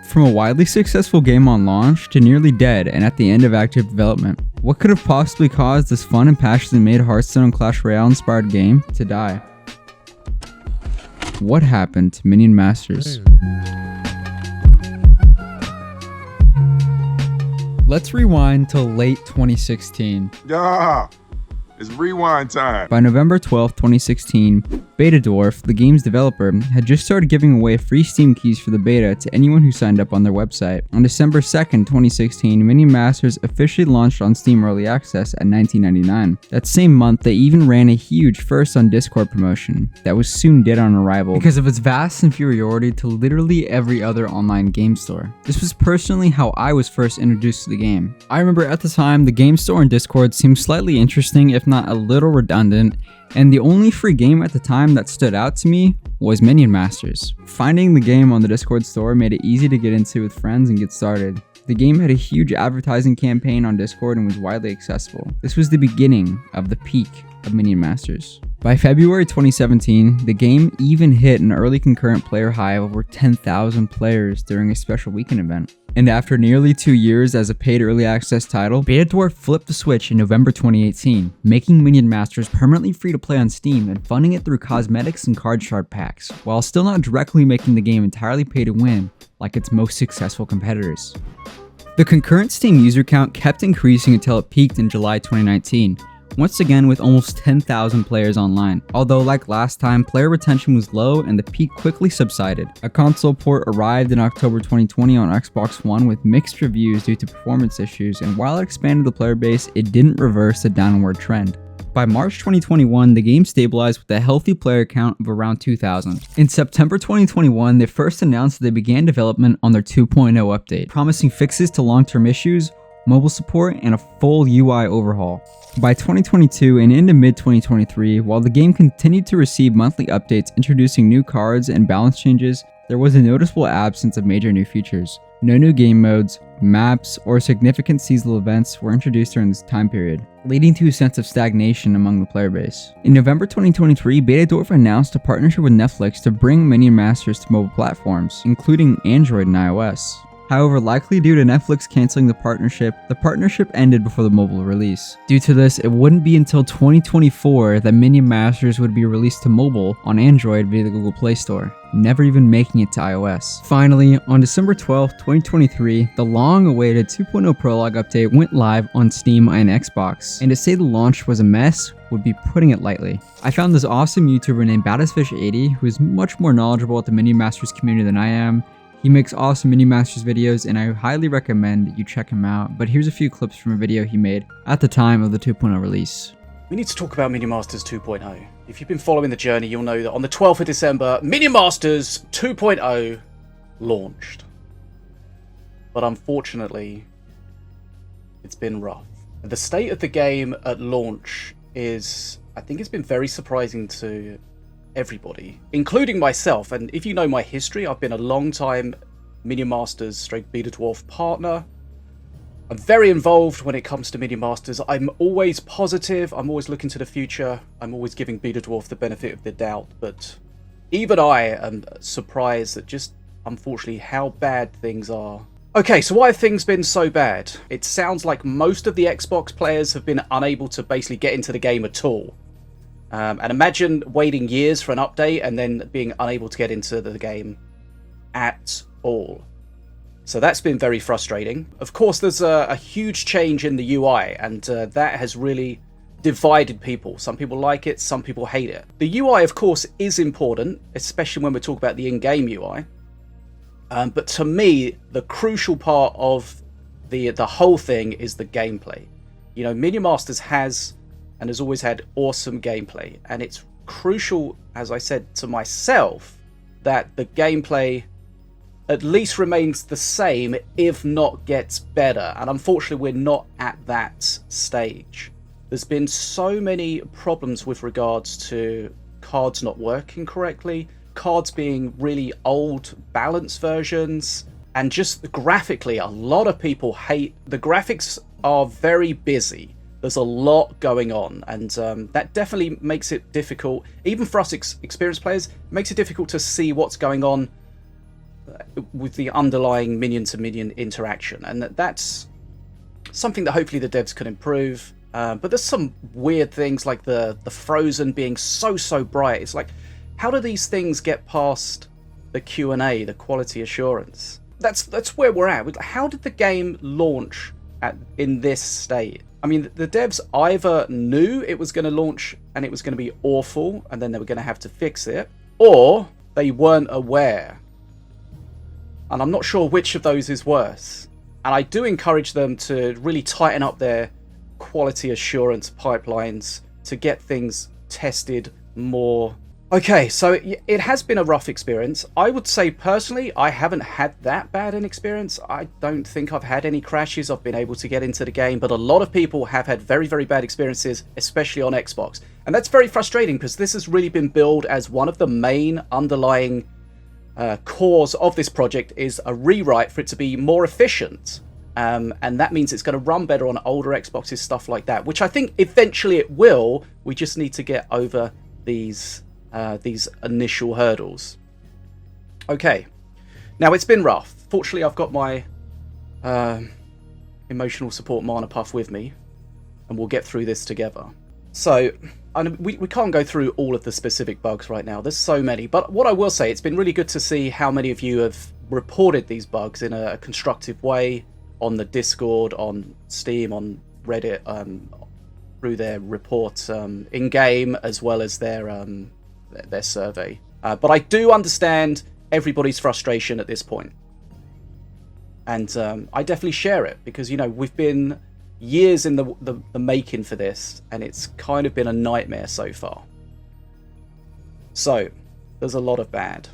From a widely successful game on launch to nearly dead and at the end of active development, what could have possibly caused this fun and passionately made Hearthstone and Clash Royale inspired game to die? What happened to Minion Masters? Let's rewind to late 2016. Yeah, it's rewind time. By November 12, 2016, Betadwarf, the game's developer, had just started giving away free Steam keys for the beta to anyone who signed up on their website. On December 2nd, 2016, Minion Masters officially launched on Steam Early Access at $19.99. That same month, they even ran a huge first on Discord promotion that was soon dead on arrival because of its vast inferiority to literally every other online game store. This was personally how I was first introduced to the game. I remember at the time, the game store and Discord seemed slightly interesting, if not a little redundant, and the only free game at the time that stood out to me was Minion Masters. Finding the game on the Discord store made it easy to get into with friends and get started. The game had a huge advertising campaign on Discord and was widely accessible. This was the beginning of the peak of Minion Masters. By February 2017, the game even hit an early concurrent player high of over 10,000 players during a special weekend event. And after nearly 2 years as a paid early access title, Betadwarf flipped the switch in November 2018, making Minion Masters permanently free to play on Steam and funding it through cosmetics and card shard packs, while still not directly making the game entirely pay to win like its most successful competitors. The concurrent Steam user count kept increasing until it peaked in July 2019, once again with almost 10,000 players online. Although like last time, player retention was low and the peak quickly subsided. A console port arrived in October 2020 on Xbox One with mixed reviews due to performance issues, and while it expanded the player base, it didn't reverse the downward trend. By March 2021, the game stabilized with a healthy player count of around 2,000. In September 2021, they first announced that they began development on their 2.0 update, promising fixes to long-term issues, mobile support, and a full UI overhaul. By 2022 and into mid-2023, while the game continued to receive monthly updates introducing new cards and balance changes, there was a noticeable absence of major new features. No new game modes, maps, or significant seasonal events were introduced during this time period, leading to a sense of stagnation among the player base. In November 2023, Betadwarf announced a partnership with Netflix to bring Minion Masters to mobile platforms, including Android and iOS. However, likely due to Netflix canceling the partnership ended before the mobile release. Due to this, it wouldn't be until 2024 that Minion Masters would be released to mobile on Android via the Google Play Store, never even making it to iOS. Finally, on December 12, 2023, the long-awaited 2.0 Prologue update went live on Steam and Xbox, and to say the launch was a mess would be putting it lightly. I found this awesome YouTuber named BaddestFish80 who is much more knowledgeable about the Minion Masters community than I am. He makes awesome Minion Masters videos and I highly recommend you check him out, but here's a few clips from a video he made at the time of the 2.0 release. We need to talk about Minion Masters 2.0. If you've been following the journey, you'll know that on the 12th of December, Minion Masters 2.0 launched. But unfortunately, it's been rough. The state of the game at launch I think it's been very surprising to everybody, including myself. And if you know my history, I've been a long time Minion Masters / Betadwarf partner. I'm very involved when it comes to Minion Masters. I'm always positive, I'm always looking to the future, I'm always giving Betadwarf the benefit of the doubt, but even I am surprised at just, unfortunately, how bad things are. Okay, so why have things been so bad? It sounds like most of the Xbox players have been unable to basically get into the game at all. And imagine waiting years for an update and then being unable to get into the game at all. So that's been very frustrating. Of course, there's a huge change in the UI, and that has really divided people. Some people like it, some people hate it. The UI, of course, is important, especially when we talk about the in-game UI. But to me, the crucial part of the whole thing is the gameplay. You know, Minion Masters has and has always had awesome gameplay, and it's crucial, as I said to myself, that the gameplay at least remains the same, if not gets better, and unfortunately we're not at that stage. There's been so many problems with regards to cards not working correctly, cards being really old balance versions, and just graphically, a lot of people hate the graphics. Are very busy. There's a lot going on, and that definitely makes it difficult, even for us experienced players. It makes it difficult to see what's going on with the underlying minion to minion interaction, and that's something that hopefully the devs can improve. But there's some weird things like the frozen being so bright. It's like, how do these things get past the Q&A, the quality assurance? That's where we're at. How did the game launch in this state? I mean, the devs either knew it was going to launch and it was going to be awful and then they were going to have to fix it, or they weren't aware. And I'm not sure which of those is worse. And I do encourage them to really tighten up their quality assurance pipelines to get things tested more. Okay, so it has been a rough experience. I would say personally, I haven't had that bad an experience. I don't think I've had any crashes. I've been able to get into the game, but a lot of people have had very bad experiences, especially on Xbox. And that's very frustrating because this has really been billed as one of the main underlying cause of this project is a rewrite for it to be more efficient. And that means it's going to run better on older Xboxes, stuff like that, which I think eventually it will. We just need to get over these initial hurdles. Okay, now it's been rough. Fortunately, I've got my emotional support mana puff with me, and we'll get through this together. So, we can't go through all of the specific bugs right now. There's so many, but what I will say, it's been really good to see how many of you have reported these bugs in a constructive way on the Discord, on Steam, on Reddit, through their reports in-game, as well as their survey. But I do understand everybody's frustration at this point. And I definitely share it, because, you know, we've been years in the making for this, and it's kind of been a nightmare so far. So, there's a lot of bad.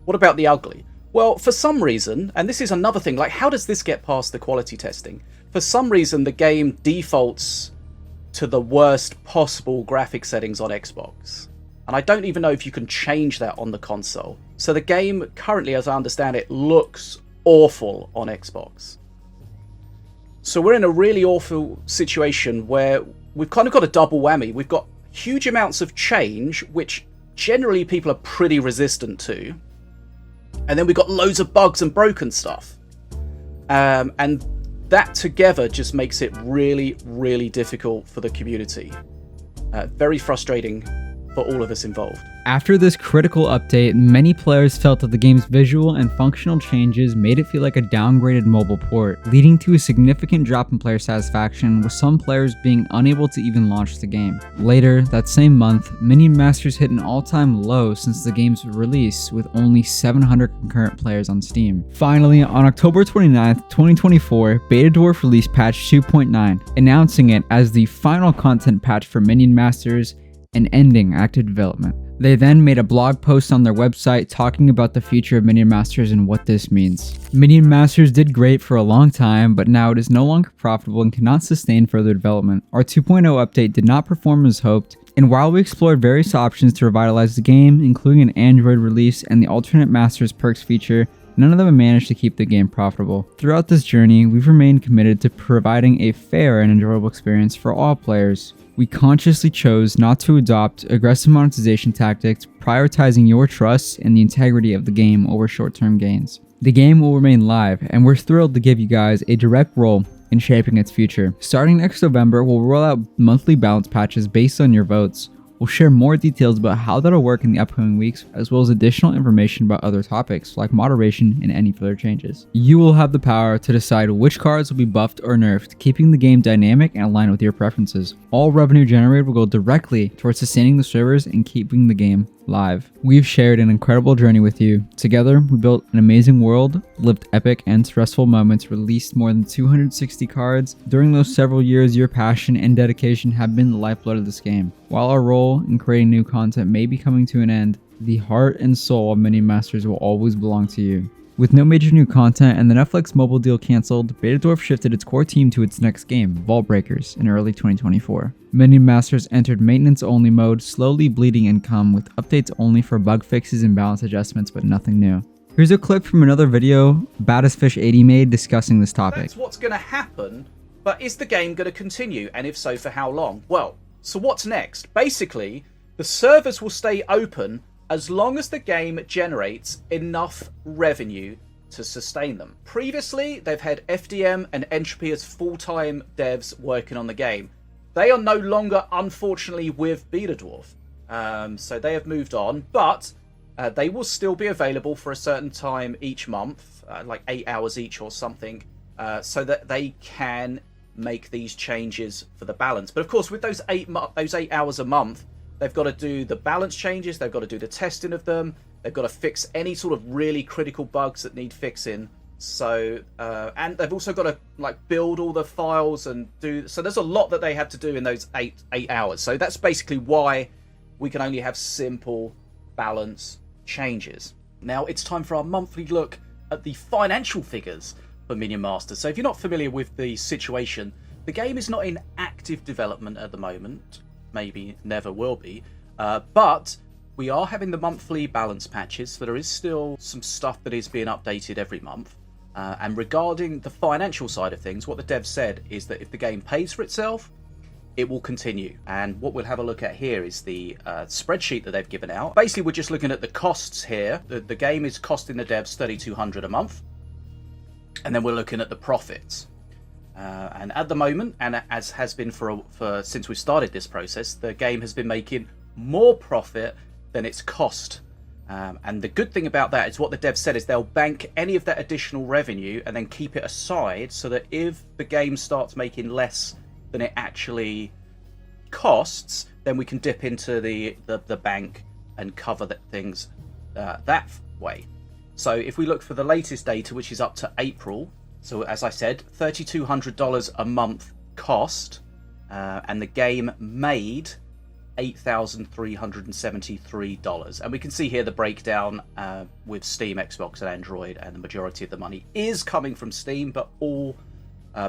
What about the ugly? Well, for some reason, and this is another thing, like, how does this get past the quality testing? For some reason, the game defaults to the worst possible graphic settings on Xbox. And I don't even know if you can change that on the console. So the game currently, as I understand it, looks awful on Xbox. So we're in a really awful situation where we've kind of got a double whammy. We've got huge amounts of change, which generally people are pretty resistant to. And then we've got loads of bugs and broken stuff. And that together just makes it really difficult for the community. Very frustrating for all of us involved. After this critical update, many players felt that the game's visual and functional changes made it feel like a downgraded mobile port, leading to a significant drop in player satisfaction, with some players being unable to even launch the game. Later, that same month, Minion Masters hit an all-time low since the game's release, with only 700 concurrent players on Steam. Finally, on October 29th, 2024, Beta Dwarf released patch 2.9, announcing it as the final content patch for Minion Masters and ending active development. They then made a blog post on their website talking about the future of Minion Masters and what this means. Minion Masters did great for a long time, but now it is no longer profitable and cannot sustain further development. Our 2.0 update did not perform as hoped, and while we explored various options to revitalize the game, including an Android release and the alternate Masters perks feature, none of them managed to keep the game profitable. Throughout this journey, we've remained committed to providing a fair and enjoyable experience for all players. We consciously chose not to adopt aggressive monetization tactics, prioritizing your trust and the integrity of the game over short-term gains. The game will remain live, and we're thrilled to give you guys a direct role in shaping its future. Starting next November, we'll roll out monthly balance patches based on your votes. We'll share more details about how that'll work in the upcoming weeks, as well as additional information about other topics like moderation and any further changes. You will have the power to decide which cards will be buffed or nerfed, keeping the game dynamic and aligned with your preferences. All revenue generated will go directly towards sustaining the servers and keeping the game live. We've shared an incredible journey with you. Together, we built an amazing world, lived epic and stressful moments, released more than 260 cards. During those several years, your passion and dedication have been the lifeblood of this game. While our role in creating new content may be coming to an end, the heart and soul of Minion Masters will always belong to you. With no major new content and the Netflix mobile deal cancelled, Beta Dwarf shifted its core team to its next game, Vault Breakers, in early 2024. Minion Masters entered maintenance-only mode, slowly bleeding income, with updates only for bug fixes and balance adjustments, but nothing new. Here's a clip from another video Baddest Fish 80 made discussing this topic. That's what's going to happen, but is the game going to continue, and if so, for how long? Well, so what's next? Basically, the servers will stay open as long as the game generates enough revenue to sustain them. Previously, they've had FDM and Entropy as full-time devs working on the game. They are no longer, unfortunately, with Beta Dwarf. So they have moved on, but they will still be available for a certain time each month, like 8 hours each or something, so that they can make these changes for the balance. But of course, with those 8 hours a month, they've got to do the balance changes, they've got to do the testing of them, they've got to fix any sort of really critical bugs that need fixing. So, and they've also got to like build all the files and do. So there's a lot that they have to do in those eight hours. So that's basically why we can only have simple balance changes. Now it's time for our monthly look at the financial figures for Minion Masters. So if you're not familiar with the situation, the game is not in active development at the moment. Maybe never will be. But we are having the monthly balance patches, so there is still some stuff that is being updated every month. And regarding the financial side of things, what the dev said is that if the game pays for itself, it will continue. And what we'll have a look at here is the spreadsheet that they've given out. Basically, we're just looking at the costs here. The game is costing the devs $3,200 a month. And then we're looking at the profits. And at the moment, and as has been for since we started this process, the game has been making more profit than its cost. And the good thing about that is what the dev said is they'll bank any of that additional revenue and then keep it aside so that if the game starts making less than it actually costs, then we can dip into the bank and cover things that way. So if we look for the latest data, which is up to April, so as I said, $3,200 a month cost, and the game made $8,373. And we can see here the breakdown with Steam, Xbox, and Android, and the majority of the money is coming from Steam, but all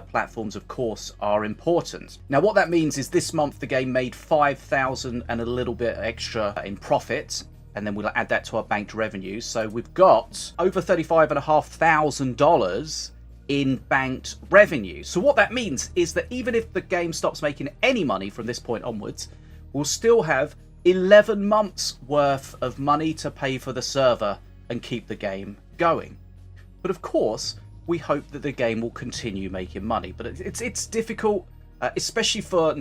platforms, of course, are important. Now, what that means is this month the game made $5,000 and a little bit extra in profit, and then we'll add that to our banked revenue. So we've got over $35,500 in banked revenue. So what that means is that even if the game stops making any money from this point onwards, we'll still have 11 months worth of money to pay for the server and keep the game going. But of course, we hope that the game will continue making money. But it's difficult, especially for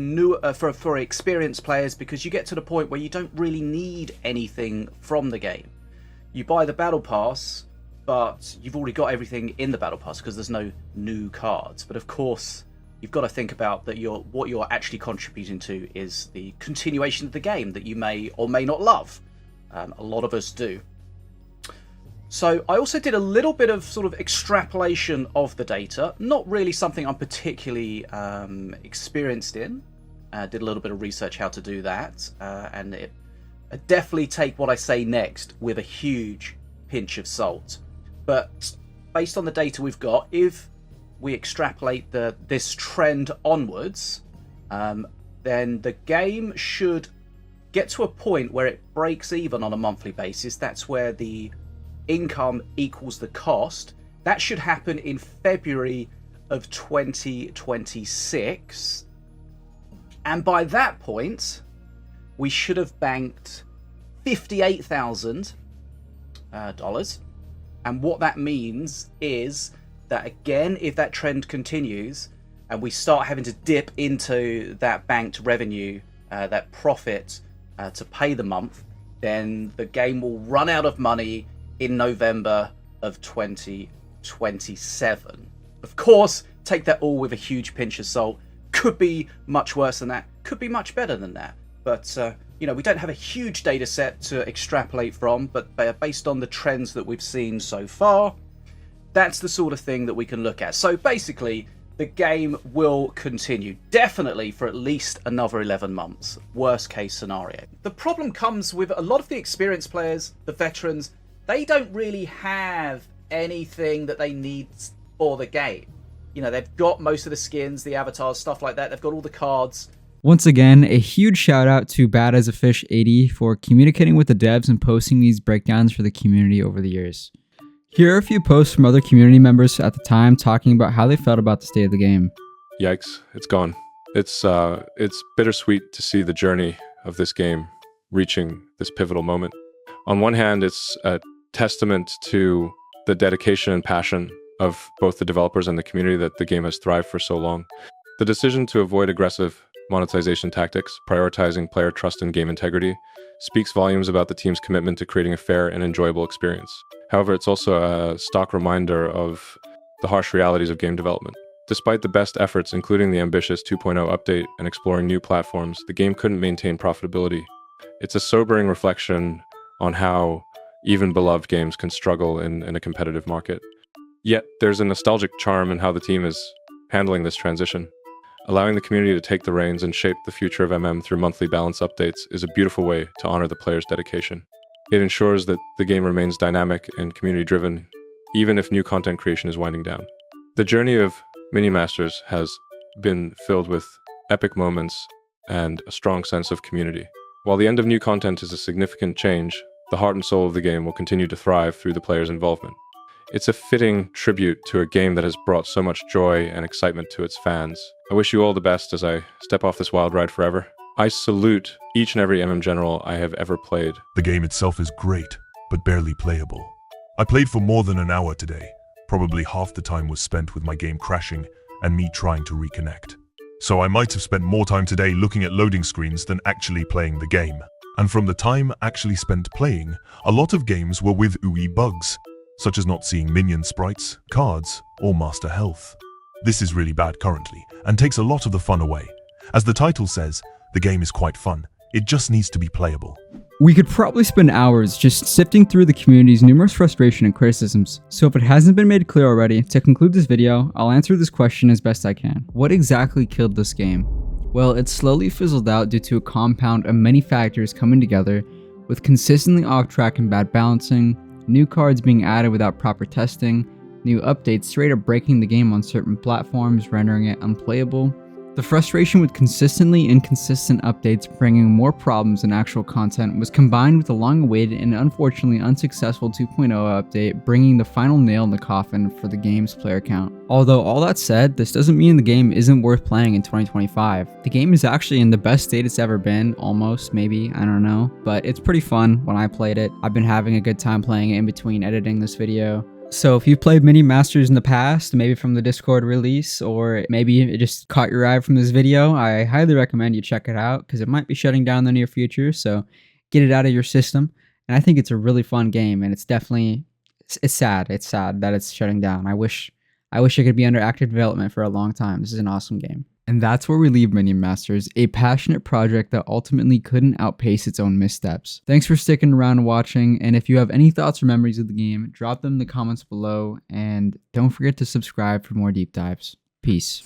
for experienced players, because you get to the point where you don't really need anything from the game. You buy the battle pass, but you've already got everything in the battle pass because there's no new cards. But of course, you've got to think about that what you're actually contributing to is the continuation of the game that you may or may not love. A lot of us do. So I also did a little bit of sort of extrapolation of the data. Not really something I'm particularly experienced in. Did a little bit of research how to do that. And definitely take what I say next with a huge pinch of salt. But based on the data we've got, if we extrapolate this trend onwards, then the game should get to a point where it breaks even on a monthly basis. That's where the income equals the cost. That should happen in February of 2026. And by that point, we should have banked $58,000. And what that means is that, again, if that trend continues and we start having to dip into that banked revenue, that profit to pay the month, then the game will run out of money in November of 2027. Of course, take that all with a huge pinch of salt. Could be much worse than that, could be much better than that. But, we don't have a huge data set to extrapolate from, but based on the trends that we've seen so far, that's the sort of thing that we can look at. So basically, the game will continue, definitely for at least another 11 months, worst case scenario. The problem comes with a lot of the experienced players, the veterans. They don't really have anything that they need for the game. They've got most of the skins, the avatars, stuff like that. They've got all the cards. Once again, a huge shout out to Bad as a Fish 80 for communicating with the devs and posting these breakdowns for the community over the years. Here are a few posts from other community members at the time talking about how they felt about the state of the game. Yikes, it's gone. It's bittersweet to see the journey of this game reaching this pivotal moment. On one hand, it's a testament to the dedication and passion of both the developers and the community that the game has thrived for so long. The decision to avoid aggressive monetization tactics, prioritizing player trust and game integrity, speaks volumes about the team's commitment to creating a fair and enjoyable experience. However, it's also a stark reminder of the harsh realities of game development. Despite the best efforts, including the ambitious 2.0 update and exploring new platforms, the game couldn't maintain profitability. It's a sobering reflection on how even beloved games can struggle in a competitive market. Yet, there's a nostalgic charm in how the team is handling this transition. Allowing the community to take the reins and shape the future of MM through monthly balance updates is a beautiful way to honor the players' dedication. It ensures that the game remains dynamic and community-driven, even if new content creation is winding down. The journey of Minion Masters has been filled with epic moments and a strong sense of community. While the end of new content is a significant change, the heart and soul of the game will continue to thrive through the players' involvement. It's a fitting tribute to a game that has brought so much joy and excitement to its fans. I wish you all the best as I step off this wild ride forever. I salute each and every MM General I have ever played. The game itself is great, but barely playable. I played for more than an hour today. Probably half the time was spent with my game crashing and me trying to reconnect. So I might have spent more time today looking at loading screens than actually playing the game. And from the time actually spent playing, a lot of games were with UI bugs, such as not seeing minion sprites, cards, or master health. This is really bad currently, and takes a lot of the fun away. As the title says, the game is quite fun, it just needs to be playable. We could probably spend hours just sifting through the community's numerous frustration and criticisms. So if it hasn't been made clear already, to conclude this video, I'll answer this question as best I can. What exactly killed this game? Well, it slowly fizzled out due to a compound of many factors coming together, with consistently off track and bad balancing, new cards being added without proper testing, new updates straight up breaking the game on certain platforms, rendering it unplayable. The frustration with consistently inconsistent updates bringing more problems than actual content was combined with the long-awaited and unfortunately unsuccessful 2.0 update, bringing the final nail in the coffin for the game's player count. Although all that said, this doesn't mean the game isn't worth playing in 2025. The game is actually in the best state it's ever been, almost, maybe, I don't know, but it's pretty fun when I played it. I've been having a good time playing it in between editing this video. So if you've played Minion Masters in the past, maybe from the Discord release, or maybe it just caught your eye from this video, I highly recommend you check it out because it might be shutting down in the near future, so get it out of your system. And I think it's a really fun game, and it's definitely, it's sad that it's shutting down. I wish it could be under active development for a long time. This is an awesome game. And that's where we leave Minion Masters, a passionate project that ultimately couldn't outpace its own missteps. Thanks for sticking around and watching, and if you have any thoughts or memories of the game, drop them in the comments below, and don't forget to subscribe for more deep dives. Peace.